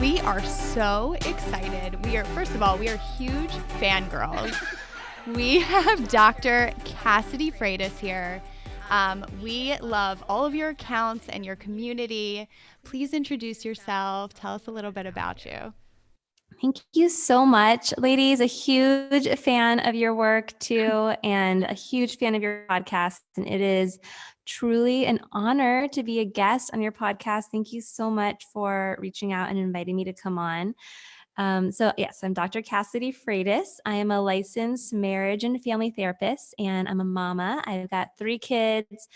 We are so excited. First of all, we are huge fangirls. We have Dr. Cassidy Freitas here. We love all of your accounts and your community. Please introduce yourself. Tell us a little bit about you. Thank you so much, ladies. A huge fan of your work too, and a huge fan of your podcast. And it is truly an honor to be a guest on your podcast. Thank you so much for reaching out and inviting me to come on. Yes, I'm Dr. Cassidy Freitas. I am a licensed marriage and family therapist, and I'm a mama. I've got 3 kids.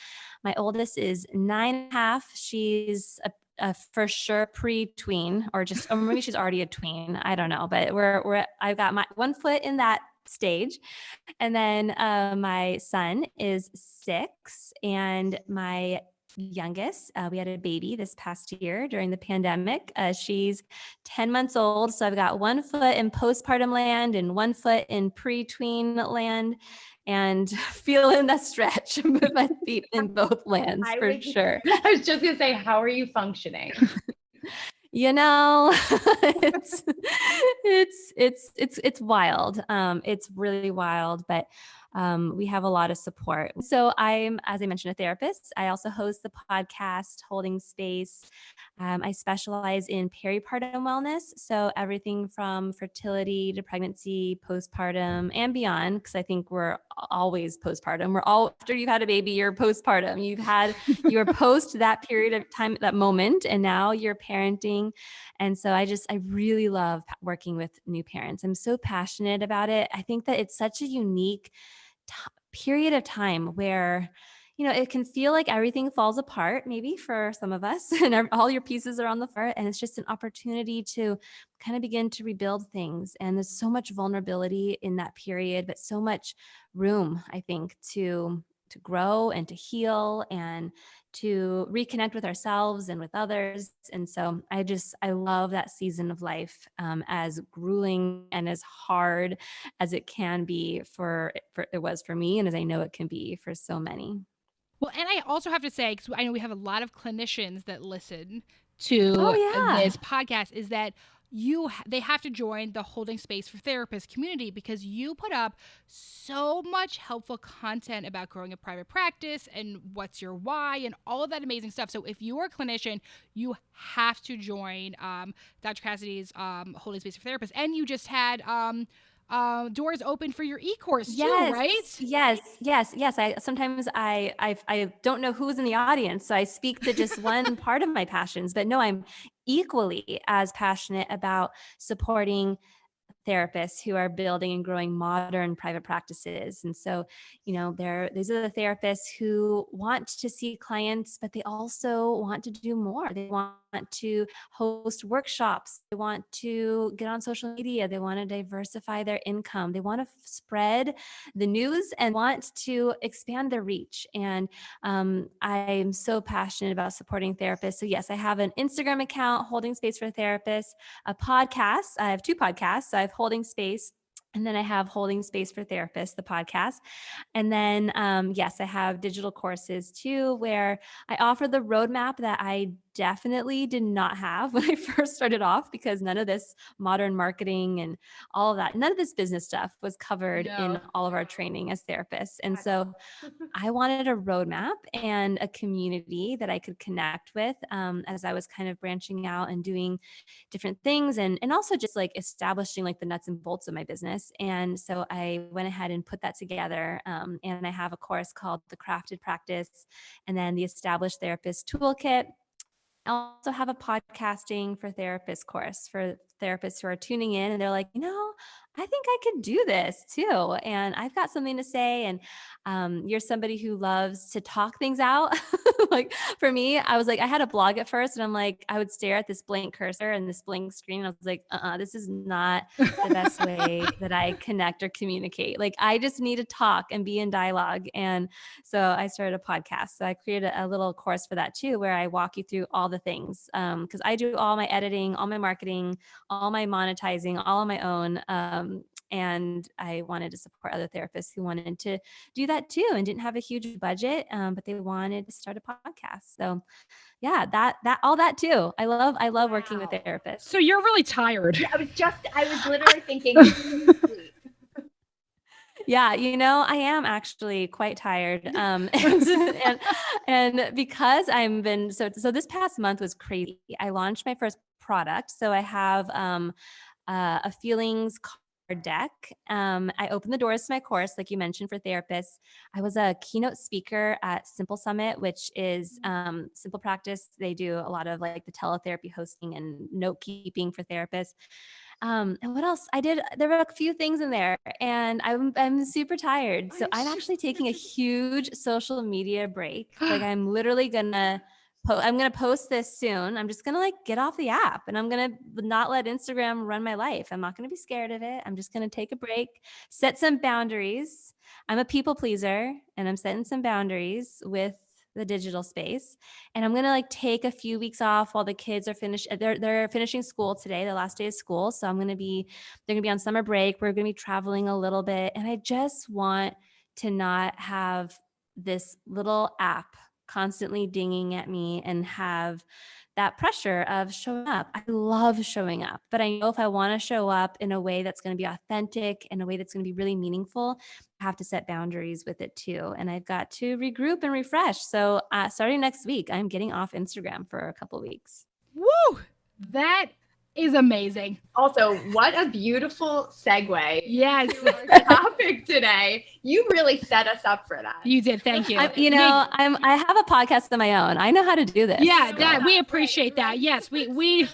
My oldest is 9.5. She's a for sure pre-tween, or maybe she's already a tween. I don't know, but I've got my 1 foot in that stage. And then my son is 6, and my youngest, we had a baby this past year during the pandemic. She's 10 months old. So I've got 1 foot in postpartum land and 1 foot in pre-tween land, and feeling that stretch with my feet in both lands for sure. I was just gonna say, how are you functioning? It's wild. It's really wild, but we have a lot of support. So I'm, as I mentioned, a therapist. I also host the podcast Holding Space. I specialize in peripartum wellness. So everything from fertility to pregnancy, postpartum, and beyond, because I think we're always postpartum. After you've had a baby, you're postpartum. You're post that period of time, that moment, and now you're parenting. And so I really love working with new parents. I'm so passionate about it. I think that it's such a unique period of time where, it can feel like everything falls apart, maybe for some of us, and all your pieces are on the floor. And it's just an opportunity to kind of begin to rebuild things. And there's so much vulnerability in that period, but so much room, I think, to grow and to heal and to reconnect with ourselves and with others. And so I love that season of life, as grueling and as hard as it can be it was for me, and as I know it can be for so many. Well, and I also have to say, because I know we have a lot of clinicians that listen to this podcast, is that they have to join the Holding Space for Therapists community, because you put up so much helpful content about growing a private practice and what's your why and all of that amazing stuff. So if you are a clinician, you have to join Dr. Cassidy's Holding Space for Therapists. And you just had doors open for your e-course too, right? Yes. Sometimes I don't know who's in the audience, so I speak to just one part of my passions, but no, I'm equally as passionate about supporting therapists who are building and growing modern private practices. And so, these are the therapists who want to see clients, but they also want to do more. They want to host workshops. They want to get on social media. They want to diversify their income. They want to spread the news and want to expand their reach. And I'm so passionate about supporting therapists. So yes, I have an Instagram account, Holding Space for Therapists, a podcast. I have 2 podcasts. I have Holding Space, and then I have Holding Space for Therapists, the podcast. And then, yes, I have digital courses too, where I offer the roadmap that I definitely did not have when I first started off, because none of this modern marketing and all of that, none of this business stuff was covered in all of our training as therapists. And so I wanted a roadmap and a community that I could connect with, as I was kind of branching out and doing different things, and also just like establishing like the nuts and bolts of my business. And so I went ahead and put that together. And I have a course called The Crafted Practice, and then the Established Therapist Toolkit. I also have a podcasting for therapists course for therapists who are tuning in and they're like, I think I could do this too. And I've got something to say. And you're somebody who loves to talk things out. Like for me, I was like, I had a blog at first and I'm like, I would stare at this blank cursor and this blank screen. And I was like, this is not the best way that I connect or communicate. Like I just need to talk and be in dialogue. And so I started a podcast. So I created a little course for that too, where I walk you through all the things. Cause I do all my editing, all my marketing, all my monetizing, all on my own. And I wanted to support other therapists who wanted to do that too and didn't have a huge budget, but they wanted to start a podcast. So yeah, all that too. I love working with therapists. So you're really tired. Yeah, I was literally thinking sleep. Yeah, I am actually quite tired. And because so this past month was crazy. I launched my first product. So I have a feelings card deck. I opened the doors to my course, like you mentioned, for therapists. I was a keynote speaker at Simple Summit, which is Simple Practice. They do a lot of like the teletherapy hosting and note keeping for therapists. And what else? There were a few things in there, and I'm super tired. So I'm actually taking a huge social media break. Like I'm literally I'm going to post this soon. I'm just going to like get off the app, and I'm going to not let Instagram run my life. I'm not going to be scared of it. I'm just going to take a break, set some boundaries. I'm a people pleaser, and I'm setting some boundaries with the digital space. And I'm going to like take a few weeks off while the kids are they're finishing school today, the last day of school. So they're going to be on summer break. We're going to be traveling a little bit. And I just want to not have this little app constantly dinging at me and have that pressure of showing up. I love showing up, but I know if I want to show up in a way that's going to be authentic, in a way that's going to be really meaningful, I have to set boundaries with it too. And I've got to regroup and refresh. So starting next week, I'm getting off Instagram for a couple of weeks. Woo! That is amazing. Also, what a beautiful segue. Yes. To our topic today. You really set us up for that. You did. Thank you. I have a podcast of my own. I know how to do this. Yeah, we appreciate that. Yes, we.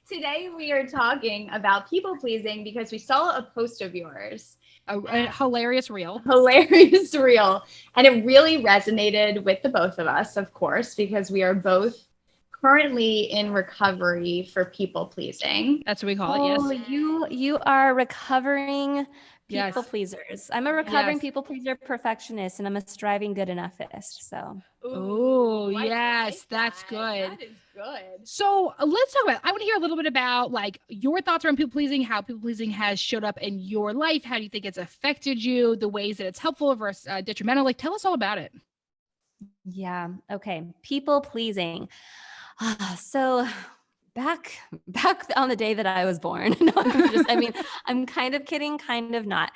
Today we are talking about people pleasing because we saw a post of yours. A hilarious reel. Hilarious reel. And it really resonated with the both of us, of course, because we are both currently in recovery for people pleasing. That's what we call it. Yes. You are recovering people pleasers. I'm a recovering people pleaser perfectionist, and I'm a striving good enoughist. So. Oh, yes, that's good. That is good. So let's talk about. I want to hear a little bit about like your thoughts around people pleasing, how people pleasing has showed up in your life. How do you think it's affected you? The ways that it's helpful versus detrimental. Like, tell us all about it. Yeah. Okay. People pleasing. So back on the day that I was born, no, I'm kind of kidding, kind of not.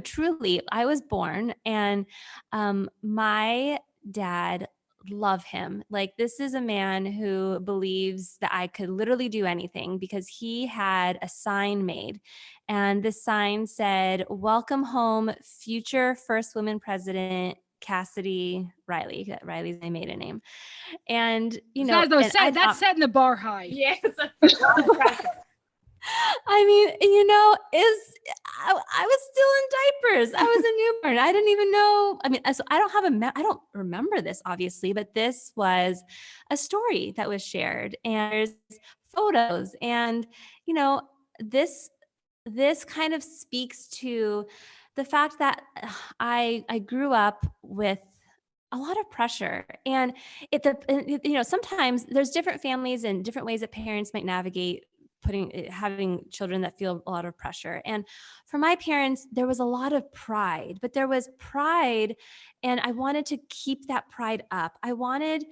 Truly, I was born, and my dad, love him. Like, this is a man who believes that I could literally do anything, because he had a sign made, and the sign said, "Welcome home, future first woman president, Cassidy Riley." Riley's my maiden name. And, that's setting the bar high. Yes. I was still in diapers. I was a newborn. I didn't even know. So I don't remember this, obviously, but this was a story that was shared, and there's photos, and, this kind of speaks to the fact that I grew up with a lot of pressure, and sometimes there's different families and different ways that parents might navigate having children that feel a lot of pressure. And for my parents, there was a lot of pride, but there was pride, and I wanted to keep that pride up. I wanted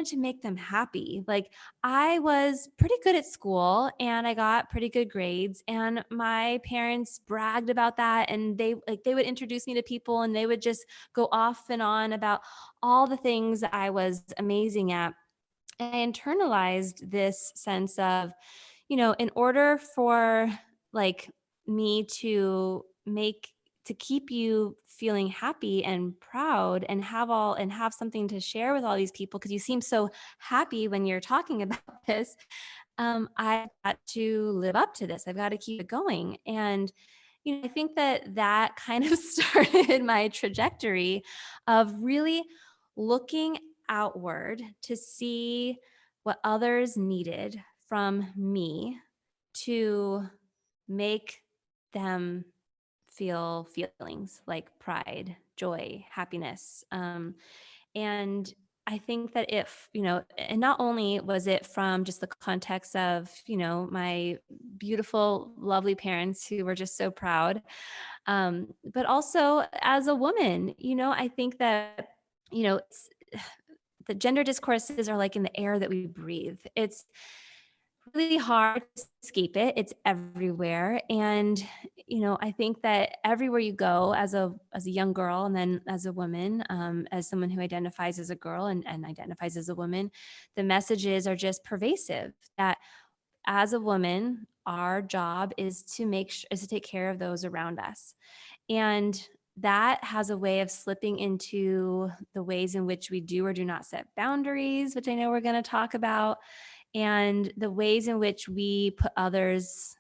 to make them happy. Like, I was pretty good at school, and I got pretty good grades, and my parents bragged about that, and they would introduce me to people, and they would just go off and on about all the things I was amazing at. And I internalized this sense of, in order for like me to keep you feeling happy and proud and have something to share with all these people, because you seem so happy when you're talking about this, I've got to live up to this. I've got to keep it going. And, I think that kind of started my trajectory of really looking outward to see what others needed from me to make them feel feelings like pride, joy, happiness. And I think that if, and not only was it from just the context of, my beautiful, lovely parents who were just so proud, but also as a woman, I think that, the gender discourses are like in the air that we breathe. It's really hard to escape it. It's everywhere. And, I think that everywhere you go as a young girl, and then as a woman, as someone who identifies as a girl and identifies as a woman, the messages are just pervasive that as a woman, our job is to take care of those around us. And that has a way of slipping into the ways in which we do or do not set boundaries, which I know we're going to talk about, and the ways in which we put others'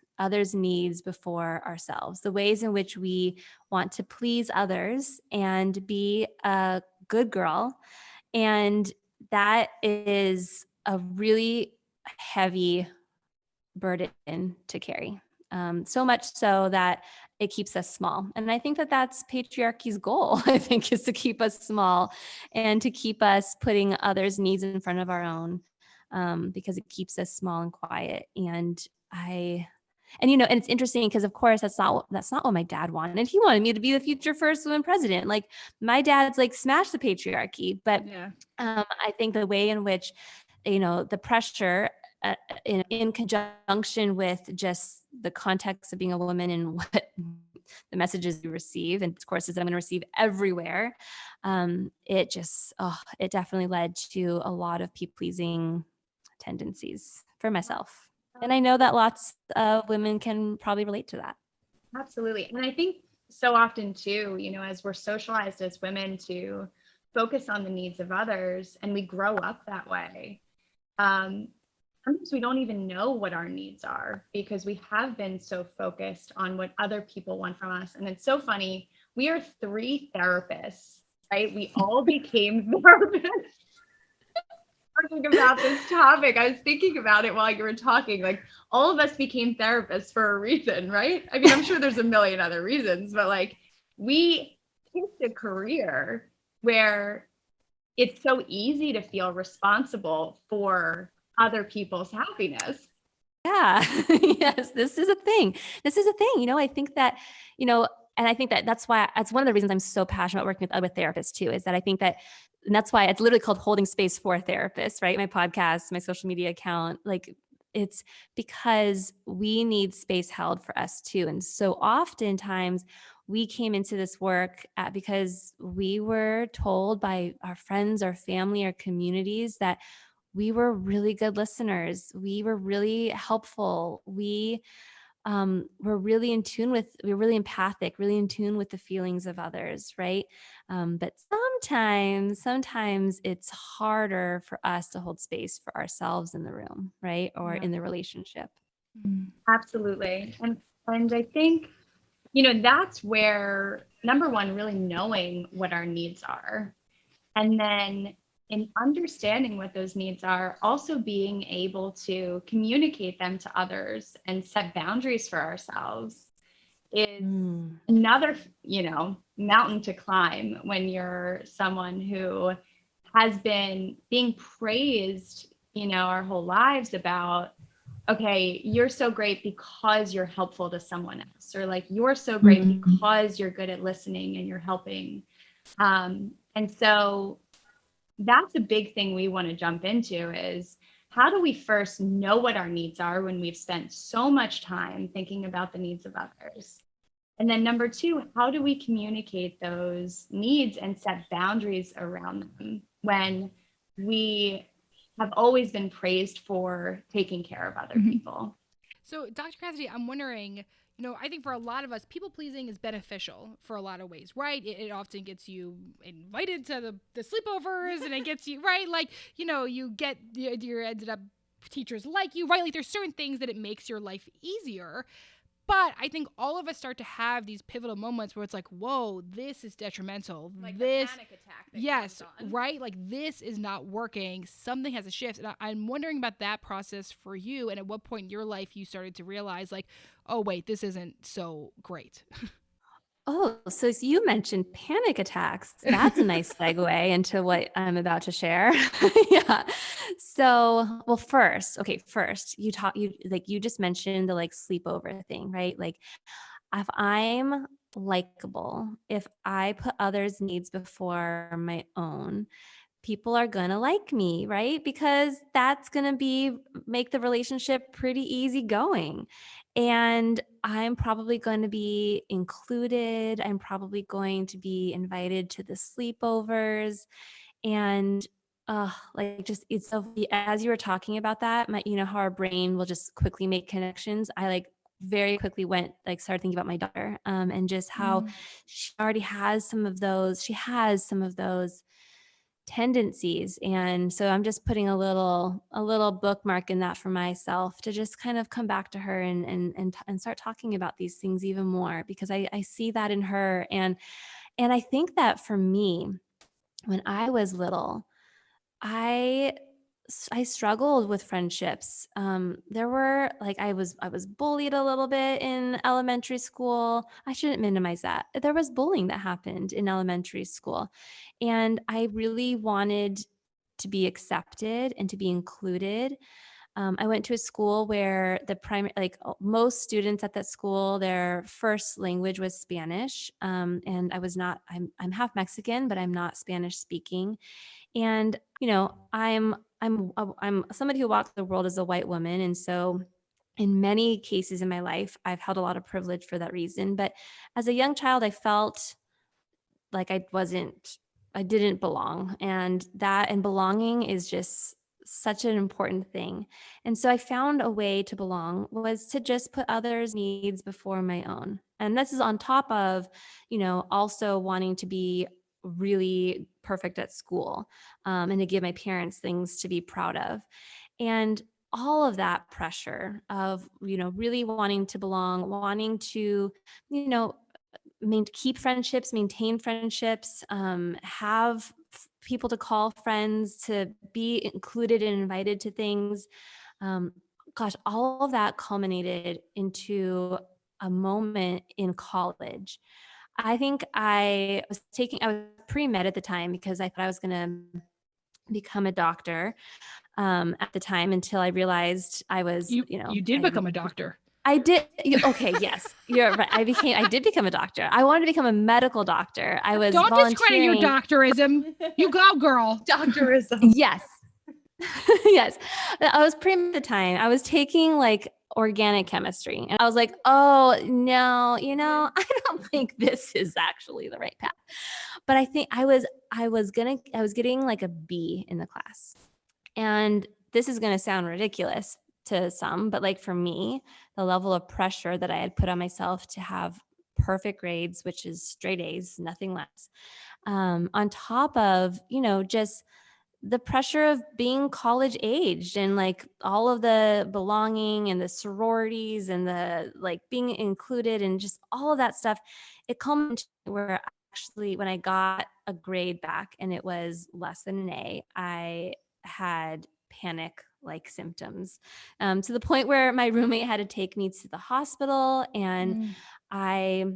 needs before ourselves, the ways in which we want to please others and be a good girl. And that is a really heavy burden to carry. So much so that it keeps us small. And I think that that's patriarchy's goal, I think, is to keep us small and to keep us putting others' needs in front of our own, because it keeps us small and quiet. And it's interesting because, of course, that's not what my dad wanted. He wanted me to be the future first woman president. Like, my dad's like, smash the patriarchy. But I think the way in which, the pressure in conjunction with just the context of being a woman and what the messages you receive and discourses that I'm going to receive everywhere, it definitely led to a lot of people-pleasing tendencies for myself. And I know that lots of women can probably relate to that. Absolutely. And I think so often too, as we're socialized as women to focus on the needs of others, and we grow up that way, sometimes we don't even know what our needs are because we have been so focused on what other people want from us. And it's so funny. We are 3 therapists, right? We all became therapists. Talking about this topic. I was thinking about it while you were talking. Like, all of us became therapists for a reason, right? I mean, I'm sure there's a million other reasons, but like, we picked a career where it's so easy to feel responsible for other people's happiness. Yeah. Yes, this is a thing. I think that, and I think that that's one of the reasons I'm so passionate about working with therapists too, is that I think that, and that's why it's literally called Holding Space for Therapists, right? My podcast, my social media account, like, it's because we need space held for us too. And so oftentimes we came into this work because we were told by our friends, our family, our communities that we were really good listeners. We were really helpful. We were really empathic, really in tune with the feelings of others, right? But sometimes it's harder for us to hold space for ourselves in the room, right? Or in the relationship. Absolutely. And I think, that's where, number one, really knowing what our needs are. And then in understanding what those needs are, also being able to communicate them to others and set boundaries for ourselves is another, mountain to climb when you're someone who has been being praised, our whole lives about, okay, you're so great because you're helpful to someone else, or like, you're so great because you're good at listening and you're helping. And so that's a big thing we want to jump into, is how do we first know what our needs are when we've spent so much time thinking about the needs of others? And then number 2, how do we communicate those needs and set boundaries around them when we have always been praised for taking care of other people? So, Dr. Cassidy, I'm wondering, I think for a lot of us, people pleasing is beneficial for a lot of ways, right? It often gets you invited to the sleepovers, and it gets you, right? Like, you ended up, teachers like you, right? Like, there's certain things that it makes your life easier. But I think all of us start to have these pivotal moments where it's like, whoa, this is detrimental. Like this, the panic attack. Yes, right? Like, this is not working. Something has to shift. And I'm wondering about that process for you, and at what point in your life you started to realize, like, oh, wait, this isn't so great. Oh, so you mentioned panic attacks. That's a nice segue into what I'm about to share. Yeah. So, well, first, you just mentioned the like sleepover thing, right? Like if I'm likable, if I put others' needs before my own, people are going to like me, right? Because that's going to make the relationship pretty easy going. And I'm probably going to be included. I'm probably going to be invited to the sleepovers. And like just it's so as you were talking about that, how our brain will just quickly make connections. I like very quickly started thinking about my daughter, and just how she already has some of those. She has some of those tendencies. And so I'm just putting a little bookmark in that for myself to just kind of come back to her and start talking about these things even more, because I see that in her. And I think that for me, when I was little, I struggled with friendships. There were like I was bullied a little bit in elementary school. I shouldn't minimize that. There was bullying that happened in elementary school, and I really wanted to be accepted and to be included. I went to a school where most students at that school, their first language was Spanish, and I was not. I'm half Mexican, but I'm not Spanish speaking. And, I'm somebody who walks the world as a white woman. And so in many cases in my life, I've held a lot of privilege for that reason. But as a young child, I felt like I didn't belong. And belonging is just such an important thing. And so I found a way to belong was to just put others' needs before my own. And this is on top of, also wanting to be really perfect at school, and to give my parents things to be proud of. And all of that pressure of, really wanting to belong, wanting to, keep friendships, maintain friendships, have people to call friends, to be included and invited to things. Um, all of that culminated into a moment in college. I think I was pre-med at the time because I thought I was going to become a doctor, at the time, until I realized I was, you did become a doctor. I did. Okay. Yes, you're right. I did become a doctor. I wanted to become a medical doctor. I was Don't discredit your doctorism. You go, girl. Doctorism. Yes. Yes. I was pre-med at the time. I was taking like organic chemistry, and I was like, oh no, I don't think this is actually the right path. But I think I was getting like a B in the class. And this is going to sound ridiculous to some, but like for me, the level of pressure that I had put on myself to have perfect grades, which is straight A's, nothing less, on top of, just the pressure of being college aged and like all of the belonging and the sororities and the like being included and just all of that stuff, it culminated where actually when I got a grade back and it was less than an A, I had panic like symptoms, to the point where my roommate had to take me to the hospital. And I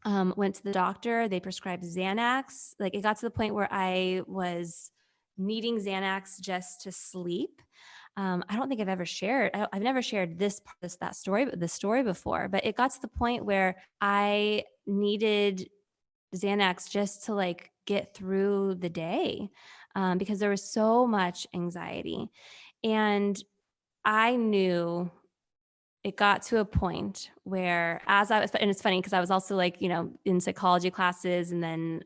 went to the doctor. They prescribed Xanax. Like it got to the point where I was needing Xanax just to sleep. I don't think I've ever shared. I've never shared this story before. But it got to the point where I needed Xanax just to like get through the day, because there was so much anxiety. And I knew it got to a point where and it's funny because I was also like, in psychology classes and then,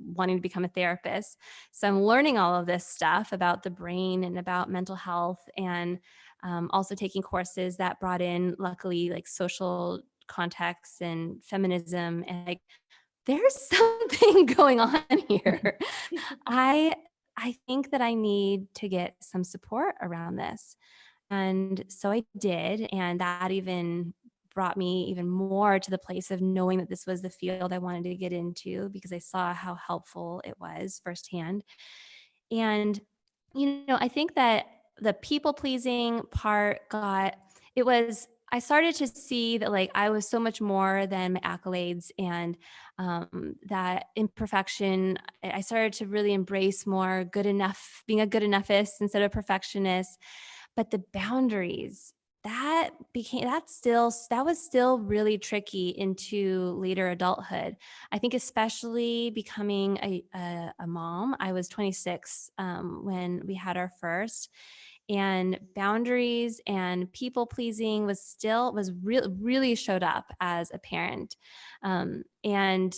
wanting to become a therapist. So I'm learning all of this stuff about the brain and about mental health, and also taking courses that brought in, luckily, like social context and feminism, and like, there's something going on here. I think that I need to get some support around this. And so I did. And that even brought me even more to the place of knowing that this was the field I wanted to get into, because I saw how helpful it was firsthand. And, I think that the people pleasing part I started to see that like I was so much more than my accolades, and that imperfection. I started to really embrace more good enough, being a good enoughness instead of perfectionist. But the boundaries, that was still really tricky into later adulthood. I think especially becoming a mom. I was 26 when we had our first, and boundaries and people pleasing really showed up as a parent. And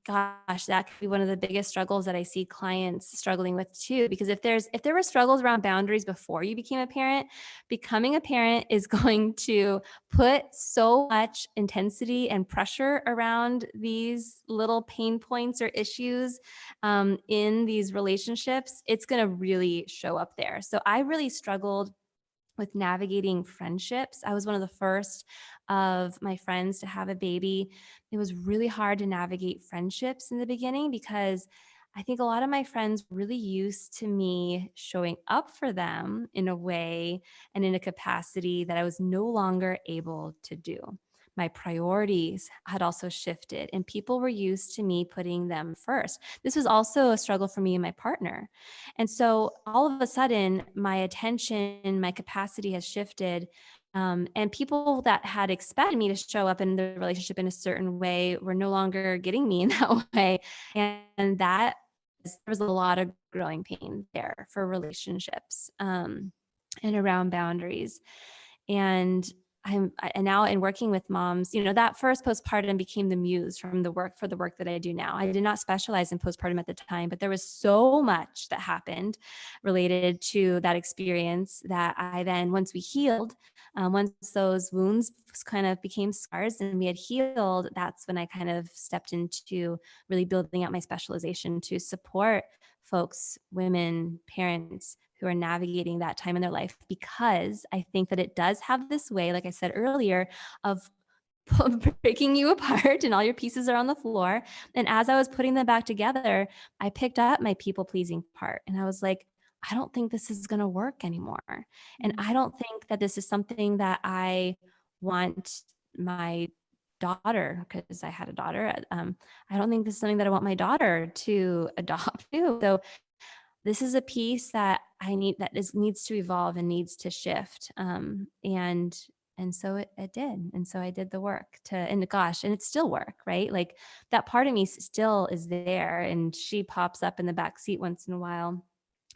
gosh, that could be one of the biggest struggles that I see clients struggling with too. Because if there were struggles around boundaries before you became a parent, becoming a parent is going to put so much intensity and pressure around these little pain points or issues in these relationships. It's going to really show up there. So I really struggled with navigating friendships. I was one of the first of my friends to have a baby. It was really hard to navigate friendships in the beginning because I think a lot of my friends were really used to me showing up for them in a way and in a capacity that I was no longer able to do. My priorities had also shifted, and people were used to me putting them first. This was also a struggle for me and my partner. And so all of a sudden, my attention, my capacity has shifted. And people that had expected me to show up in the relationship in a certain way were no longer getting me in that way. And there was a lot of growing pain there for relationships and around boundaries. And and now in working with moms, that first postpartum became the muse for the work that I do now. I did not specialize in postpartum at the time, but there was so much that happened related to that experience that I then, once we healed, once those wounds kind of became scars and we had healed, that's when I kind of stepped into really building out my specialization to support folks, women, parents who are navigating that time in their life, because I think that it does have this way, like I said earlier, of breaking you apart and all your pieces are on the floor. And as I was putting them back together, I picked up my people pleasing part and I was like, I don't think this is going to work anymore. And I don't think that this is something that I want my daughter, because I had a daughter. I don't think this is something that I want my daughter to adopt too. So this is a piece that needs to evolve and needs to shift. And so it did. And so I did the work and gosh, and it's still work, right? Like that part of me still is there, and she pops up in the back seat once in a while.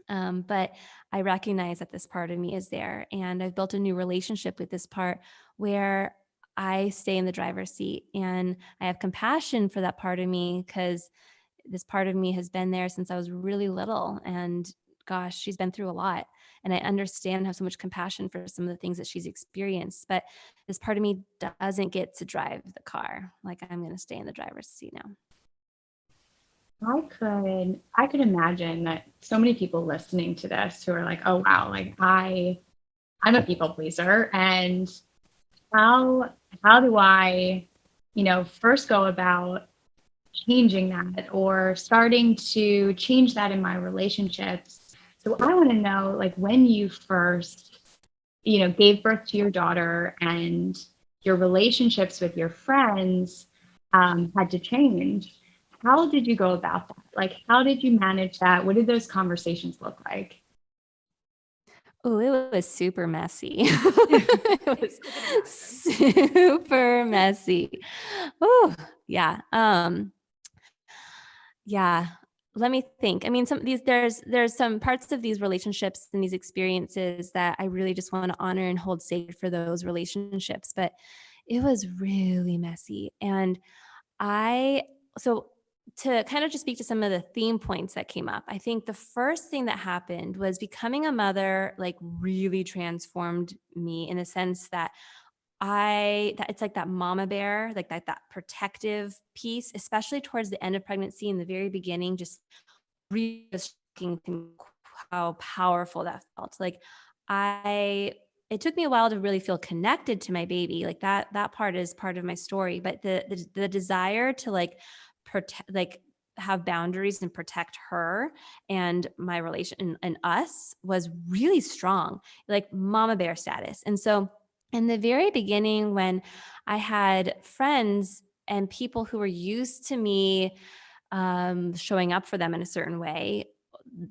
But I recognize that this part of me is there, and I've built a new relationship with this part where I stay in the driver's seat, and I have compassion for that part of me because this part of me has been there since I was really little, and gosh, she's been through a lot, and I understand, have so much compassion for some of the things that she's experienced, but this part of me doesn't get to drive the car. Like, I'm going to stay in the driver's seat now. I could imagine that so many people listening to this who are like, oh wow, like I'm a people pleaser, and how do I, first go about changing that or starting to change that in my relationships. So I want to know, like, when you first, gave birth to your daughter and your relationships with your friends had to change. How did you go about that? Like, how did you manage that? What did those conversations look like? Oh, it was super messy. It was super messy. Oh, yeah. Yeah. Let me think. I mean, there's some parts of these relationships and these experiences that I really just want to honor and hold sacred for those relationships. But it was really messy. And so to kind of just speak to some of the theme points that came up, I think the first thing that happened was becoming a mother, like, really transformed me in the sense that it's like that mama bear, like that protective piece, especially towards the end of pregnancy and the very beginning, just really shocking to me how powerful that felt. Like it took me a while to really feel connected to my baby. Like that part is part of my story, but the desire to like protect, like have boundaries and protect her and my relation and us was really strong, like mama bear status. And so In the very beginning, when I had friends and people who were used to me showing up for them in a certain way,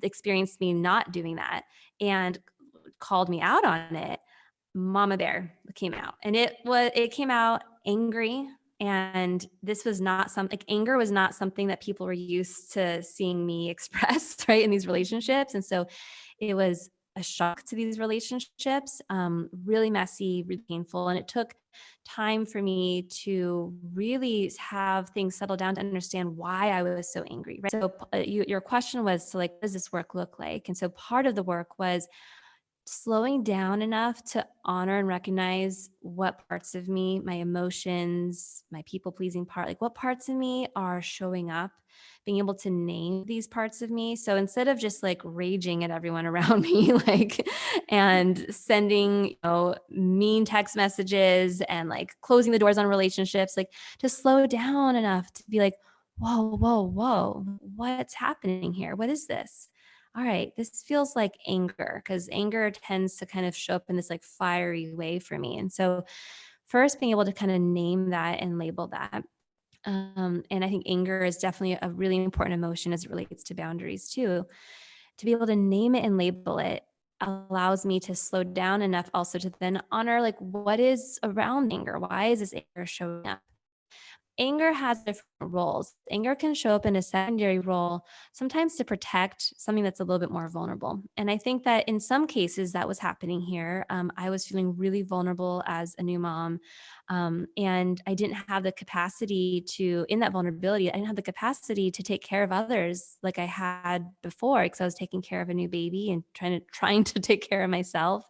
experienced me not doing that and called me out on it, Mama Bear came out. And it came out angry. And this was not something, like, anger was not something that people were used to seeing me express, right, in these relationships. And so it was a shock to these relationships, really messy, really painful. And it took time for me to really have things settle down to understand why I was so angry, right? So your question was, so like, what does this work look like? And so part of the work was slowing down enough to honor and recognize what parts of me, my emotions, my people pleasing part, like what parts of me are showing up, being able to name these parts of me. So instead of just like raging at everyone around me, like, and sending, mean text messages and like closing the doors on relationships, like to slow down enough to be like, whoa, whoa, whoa, what's happening here? What is this? All right, this feels like anger, because anger tends to kind of show up in this like fiery way for me. And so first being able to kind of name that and label that. And I think anger is definitely a really important emotion as it relates to boundaries too. To be able to name it and label it allows me to slow down enough also to then honor like what is around anger. Why is this anger showing up? Anger has different roles. Anger can show up in a secondary role, sometimes to protect something that's a little bit more vulnerable. And I think that in some cases that was happening here. I was feeling really vulnerable as a new mom. And I didn't have the capacity to, in that vulnerability, I didn't have the capacity to take care of others like I had before, because I was taking care of a new baby and trying to take care of myself.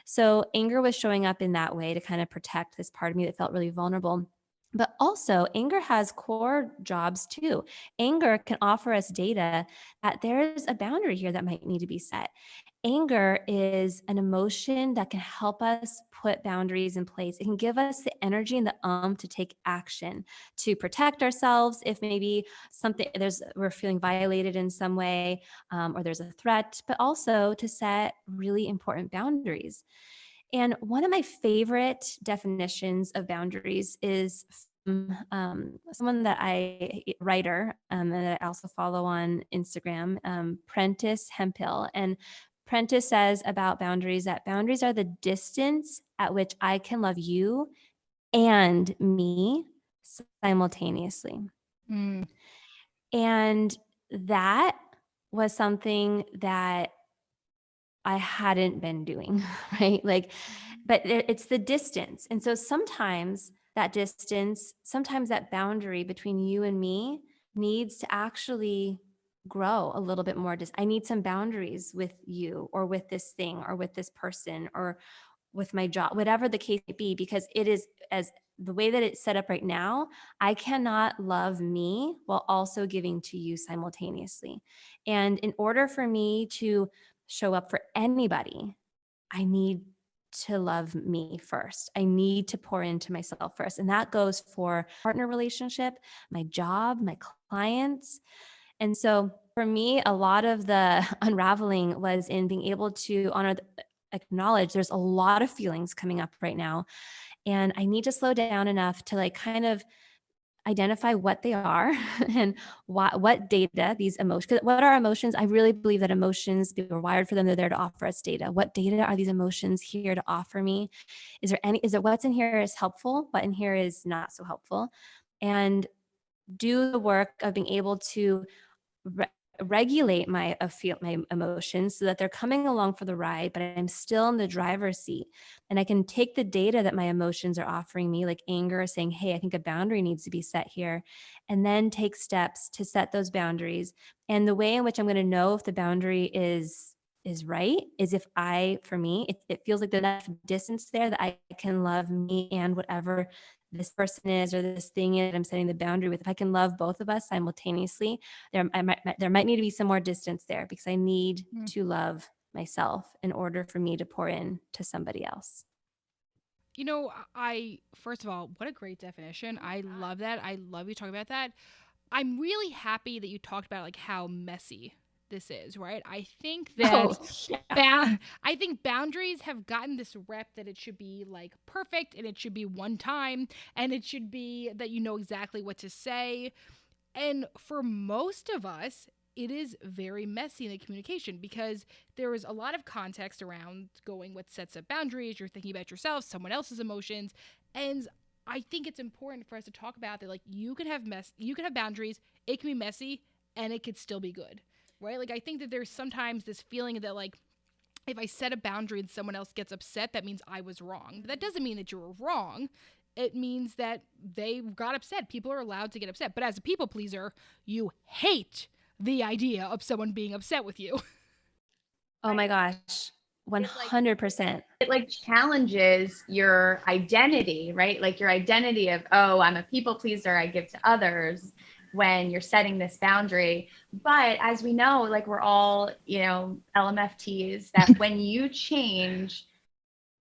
So anger was showing up in that way to kind of protect this part of me that felt really vulnerable. But also, anger has core jobs too. Anger can offer us data that there's a boundary here that might need to be set. Anger is an emotion that can help us put boundaries in place. It can give us the energy and the to take action, to protect ourselves if maybe we're feeling violated in some way, or there's a threat, but also to set really important boundaries. And one of my favorite definitions of boundaries is from someone that writer, and that I also follow on Instagram, Prentice Hemphill. And Prentice says about boundaries that boundaries are the distance at which I can love you and me simultaneously. Mm. And that was something that I hadn't been doing, right? Like, but it's the distance. And so sometimes that distance, sometimes that boundary between you and me needs to actually grow a little bit more. I need some boundaries with you or with this thing or with this person or with my job, whatever the case may be, because it is, as the way that it's set up right now, I cannot love me while also giving to you simultaneously. And in order for me to show up for anybody, I need to love me first. I need to pour into myself first. And that goes for partner relationship, my job, my clients. And so for me, a lot of the unraveling was in being able to acknowledge there's a lot of feelings coming up right now. And I need to slow down enough to like kind of identify what they are and what data these emotions, what are emotions? I really believe that emotions, we're wired for them. They're there to offer us data. What data are these emotions here to offer me? Is it what's in here is helpful? What in here is not so helpful? And do the work of being able to regulate my emotions so that they're coming along for the ride, but I'm still in the driver's seat. And I can take the data that my emotions are offering me, like anger, saying, hey, I think a boundary needs to be set here, and then take steps to set those boundaries. And the way in which I'm going to know if the boundary is right is if for me, it feels like there's enough distance there that I can love me and whatever this person is or this thing is that I'm setting the boundary with. If I can love both of us simultaneously, there might need to be some more distance there, because I need to love myself in order for me to pour in to somebody else. First of all, what a great definition. I love that. I love you talking about that. I'm really happy that you talked about like how messy this is, right? I think that I think boundaries have gotten this rep that it should be like perfect and it should be one time and it should be that you know exactly what to say. And for most of us, it is very messy in the communication because there is a lot of context around going what sets up boundaries. You're thinking about yourself, someone else's emotions. And I think it's important for us to talk about that. Like you can have boundaries, it can be messy, and it could still be good, right? Like I think that there's sometimes this feeling that like if I set a boundary and someone else gets upset, that means I was wrong. But that doesn't mean that you were wrong. It means that they got upset. People are allowed to get upset. But as a people pleaser, you hate the idea of someone being upset with you. Oh my gosh. 100%. It like challenges your identity, right? Like your identity of, oh, I'm a people pleaser, I give to others when you're setting this boundary. But as we know, like we're all, you know, LMFTs, that when you change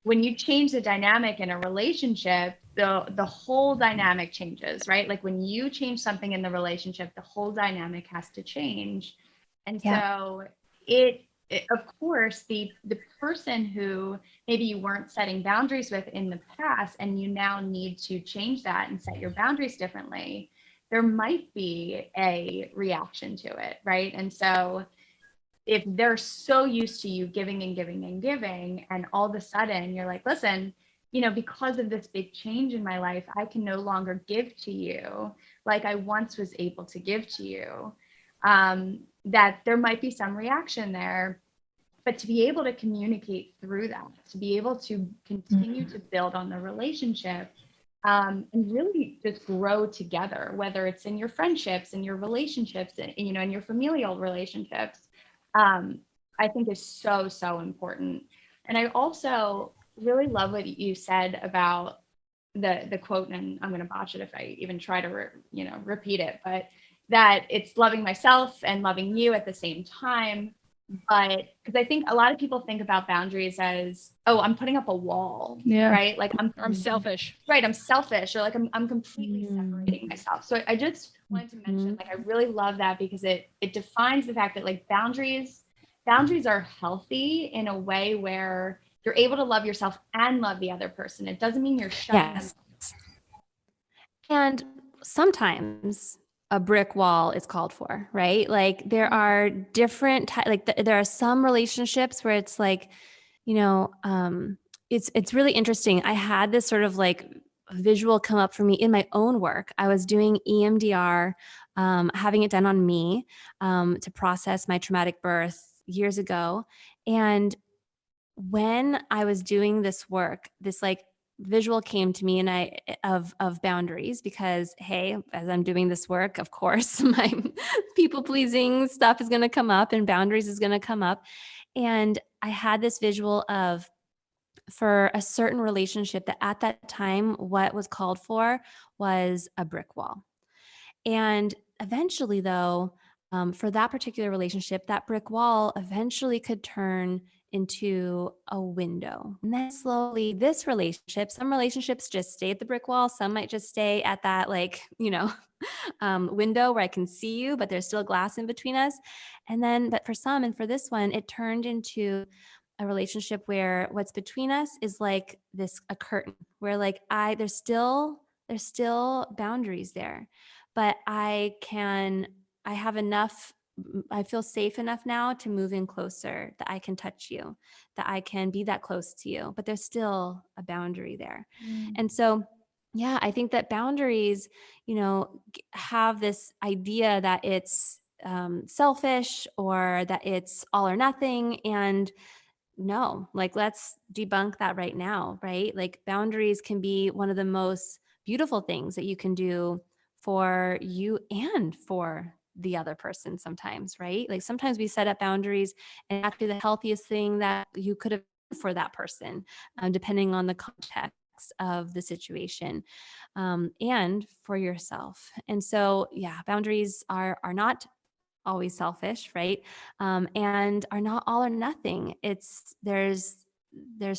the dynamic in a relationship, the whole dynamic changes, right? Like when you change something in the relationship, the whole dynamic has to change. And so of course, the person who maybe you weren't setting boundaries with in the past, and you now need to change that and set your boundaries differently, there might be a reaction to it, right? And so if they're so used to you giving and giving and giving, and all of a sudden you're like, listen, you know, because of this big change in my life, I can no longer give to you like I once was able to give to you. That there might be some reaction there, but to be able to communicate through that, to be able to continue to build on the relationship, and really just grow together, whether it's in your friendships and your relationships, and, you know, in your familial relationships, I think is so, so important. And I also really love what you said about the quote, and I'm going to botch it if I even try to, repeat it, but that it's loving myself and loving you at the same time. But because I think a lot of people think about boundaries as, oh, I'm putting up a wall, right? Like I'm selfish, right? I'm selfish, or like I'm completely separating myself. So I just wanted to mention, like, I really love that because it defines the fact that like boundaries are healthy in a way where you're able to love yourself and love the other person. It doesn't mean you're shutting them. And sometimes a brick wall is called for, right? Like there are different there are some relationships where it's like, it's really interesting. I had this sort of like visual come up for me in my own work. I was doing EMDR, having it done on me, to process my traumatic birth years ago. And when I was doing this work, this like visual came to me, and of boundaries, because hey, as I'm doing this work, of course, my people pleasing stuff is going to come up and boundaries is going to come up. And I had this visual of, for a certain relationship, that at that time, what was called for was a brick wall. And eventually some relationships just stay at the brick wall. Some might just stay at that, window where I can see you, but there's still glass in between us. And then, but for some, and for this one, it turned into a relationship where what's between us is like a curtain where like there's still boundaries there, but I have enough, I feel safe enough now to move in closer, that I can touch you, that I can be that close to you, but there's still a boundary there. And so, yeah, I think that boundaries, have this idea that it's selfish, or that it's all or nothing. And no, like, let's debunk that right now, right? Like boundaries can be one of the most beautiful things that you can do for you and for the other person sometimes, right? Like sometimes we set up boundaries and actually the healthiest thing that you could have done for that person, depending on the context of the situation, and for yourself. And so, yeah, boundaries are not always selfish, right? And are not all or nothing. There's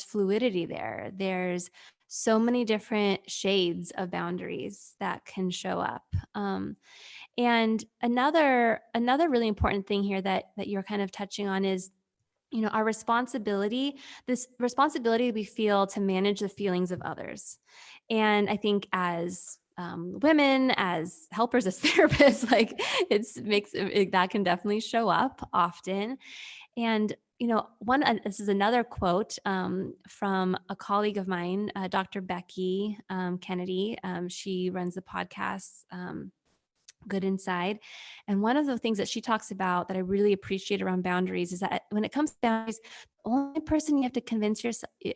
fluidity there. There's so many different shades of boundaries that can show up. And another really important thing here that you're kind of touching on is, our responsibility, this responsibility we feel to manage the feelings of others. And I think as women, as helpers, as therapists, like that can definitely show up often. And this is another quote from a colleague of mine, Dr. Becky Kennedy. She runs the podcast Good Inside. And one of the things that she talks about that I really appreciate around boundaries is that when it comes to boundaries, the only person you have to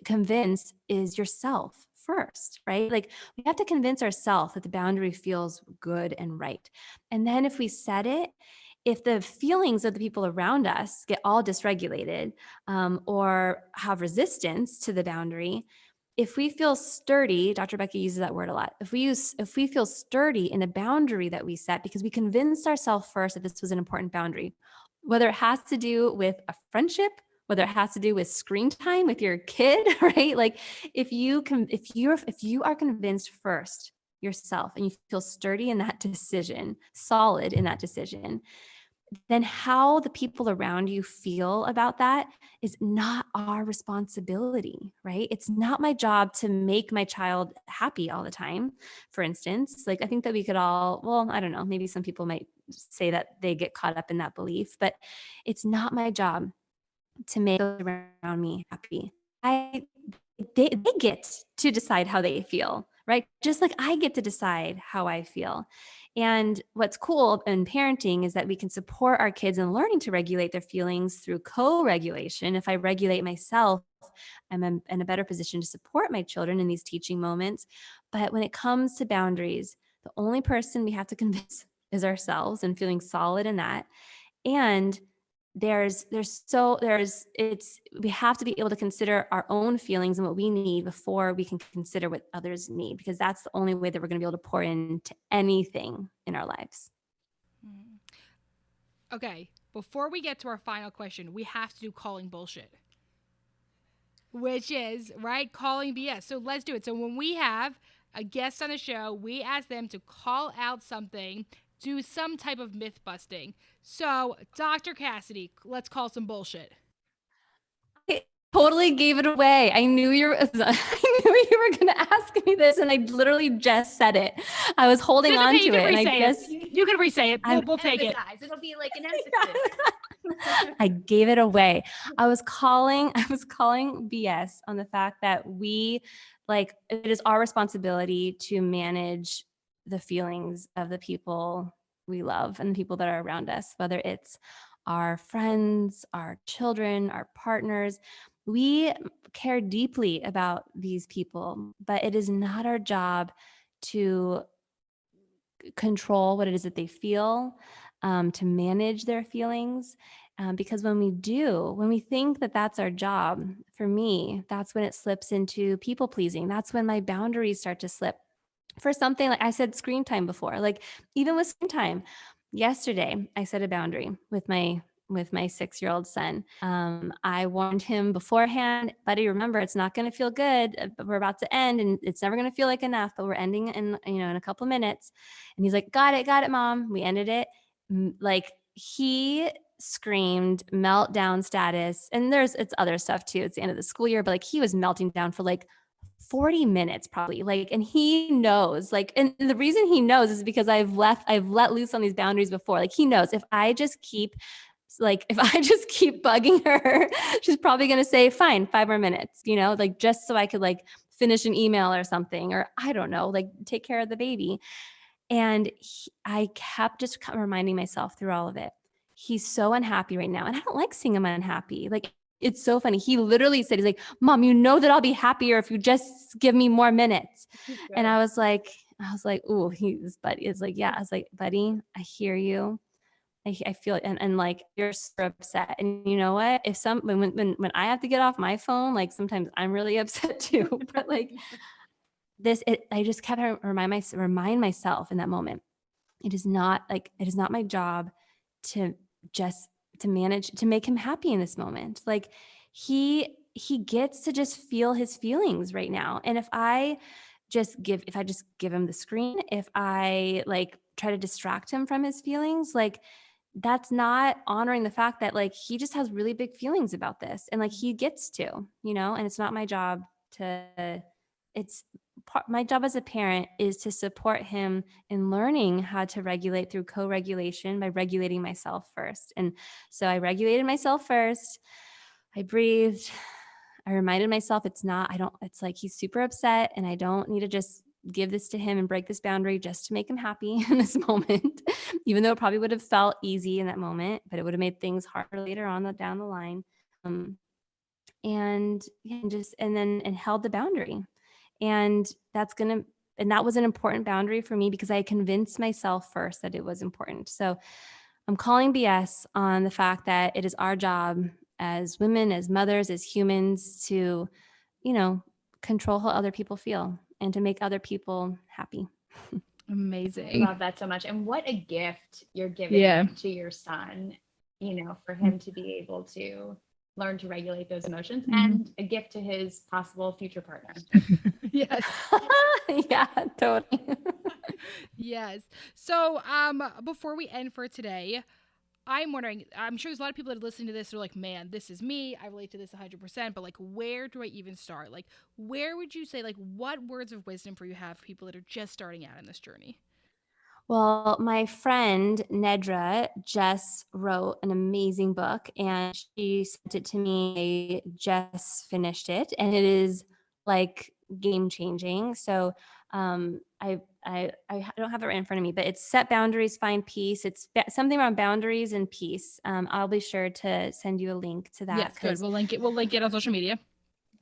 convince is yourself first, right? Like we have to convince ourselves that the boundary feels good and right. And then if we set it, if the feelings of the people around us get all dysregulated or have resistance to the boundary, if we feel sturdy, Dr. Becky uses that word a lot. If we feel sturdy in a boundary that we set because we convinced ourselves first that this was an important boundary, whether it has to do with a friendship, whether it has to do with screen time with your kid, right? Like if you are convinced first yourself and you feel sturdy in that decision, solid in that decision, then how the people around you feel about that is not our responsibility, right? It's not my job to make my child happy all the time. For instance, like I think that we could all, well, I don't know, maybe some people might say that they get caught up in that belief, but it's not my job to make those around me happy. They get to decide how they feel, right? Just like I get to decide how I feel. And what's cool in parenting is that we can support our kids in learning to regulate their feelings through co-regulation. If I regulate myself, I'm in a better position to support my children in these teaching moments. But when it comes to boundaries, the only person we have to convince is ourselves, and feeling solid in that. And we have to be able to consider our own feelings and what we need before we can consider what others need, because that's the only way that we're going to be able to pour into anything in our lives. Okay, before we get to our final question, we have to do calling bullshit, which is, right, calling BS. So let's do it. So when we have a guest on the show, we ask them to call out something, do some type of myth busting. So, Dr. Cassidy, let's call some bullshit. I totally gave it away. I knew you were going to ask me this, and I literally just said it. I was holding on to it, and I just you can re-say it. We'll take it. It'll be like an emphasis. I gave it away. I was calling BS on the fact that it is our responsibility to manage the feelings of the people we love and the people that are around us, whether it's our friends, our children, our partners. We care deeply about these people, but it is not our job to control what it is that they feel, to manage their feelings. Because when we think that that's our job, for me, that's when it slips into people pleasing. That's when my boundaries start to slip. For something like I said, screen time before, like even with screen time, yesterday, I set a boundary with my 6-year-old son. I warned him beforehand, buddy, remember, it's not going to feel good. We're about to end and it's never going to feel like enough, but we're ending in a couple minutes. And he's like, got it, mom. We ended it. Like he screamed meltdown status. And it's other stuff too. It's the end of the school year, but like he was melting down for like 40 minutes probably, like, and he knows, like, and the reason he knows is because I've let loose on these boundaries before. Like he knows if I just keep bugging her, she's probably going to say, fine, 5 more minutes, like just so I could like finish an email or something, or I don't know, like take care of the baby. And I kept just reminding myself through all of it, he's so unhappy right now. And I don't like seeing him unhappy. Like, it's so funny. He literally said, he's like, Mom, you know that I'll be happier if you just give me more minutes. And I was like, ooh, it's like, yeah. I was like, buddy, I hear you. I feel it. And like, you're so upset. And you know what? When I have to get off my phone, like sometimes I'm really upset too, but like I just kept remind myself in that moment, it is not my job to manage to make him happy in this moment. Like he gets to just feel his feelings right now. And if I just give him the screen, if I like try to distract him from his feelings, like that's not honoring the fact that like he just has really big feelings about this, and like he gets to, and it's not my job to, my job as a parent is to support him in learning how to regulate through co-regulation by regulating myself first. And so I regulated myself first. I breathed. I reminded myself it's like he's super upset and I don't need to just give this to him and break this boundary just to make him happy in this moment, even though it probably would have felt easy in that moment, but it would have made things harder later on down the line. And held the boundary. And that was an important boundary for me because I convinced myself first that it was important. So I'm calling BS on the fact that it is our job as women, as mothers, as humans to, control how other people feel and to make other people happy. Amazing. I love that so much. And what a gift you're giving to your son, for him to be able to learn to regulate those emotions, and a gift to his possible future partner. Yes. Yeah, totally. Yes. So before we end for today, I'm wondering, I'm sure there's a lot of people that are listening to this who are like, man, this is me. I relate to this 100%. But like, where do I even start? Like, where would you say, like, what words of wisdom for you have for people that are just starting out in this journey? Well, my friend Nedra just wrote an amazing book and she sent it to me. I just finished it and it is like game changing. So I don't have it right in front of me, but it's Set Boundaries, Find Peace. It's something around boundaries and peace. I'll be sure to send you a link to that. Yes, good. We'll link it on social media.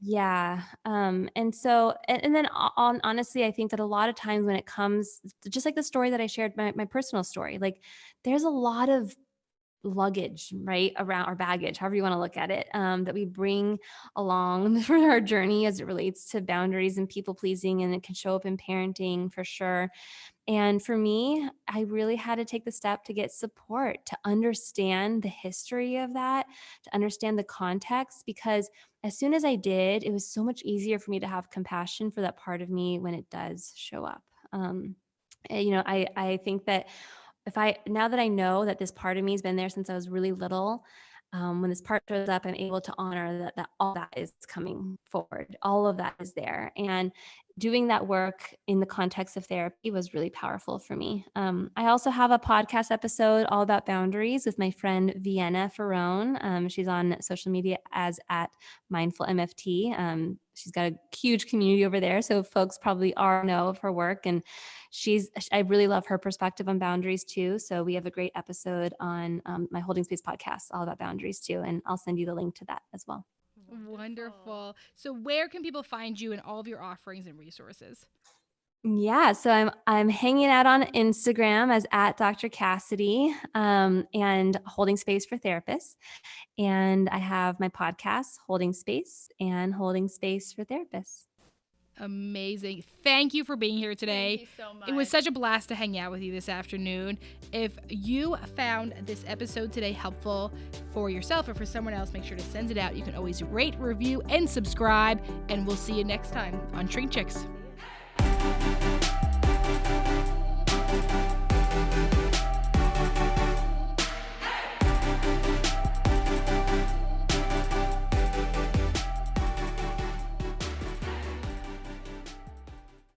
Yeah. And so, and then honestly, I think that a lot of times when it comes, just like the story that I shared, my personal story, like there's a lot of luggage, right, around our baggage, however you want to look at it, that we bring along for our journey as it relates to boundaries and people pleasing, and it can show up in parenting for sure. And for me, I really had to take the step to get support, to understand the history of that, to understand the context, because as soon as I did, it was so much easier for me to have compassion for that part of me when it does show up. I think that now that I know that this part of me has been there since I was really little, when this part shows up, I'm able to honor that all that is coming forward. All of that is there. And doing that work in the context of therapy was really powerful for me. I also have a podcast episode all about boundaries with my friend Vienna Ferrone. She's on social media as @MindfulMFT. She's got a huge community over there, so folks probably already know of her work. And I really love her perspective on boundaries too. So we have a great episode on my Holding Space podcast all about boundaries too, and I'll send you the link to that as well. Wonderful. So where can people find you and all of your offerings and resources? Yeah, so I'm hanging out on Instagram as @Dr. Cassidy, and Holding Space for Therapists. And I have my podcast, Holding Space and Holding Space for Therapists. Amazing. Thank you for being here today. Thank you so much. It was such a blast to hang out with you this afternoon. If you found this episode today helpful for yourself or for someone else, make sure to send it out. You can always rate, review, and subscribe. And we'll see you next time on ShrinkChicks.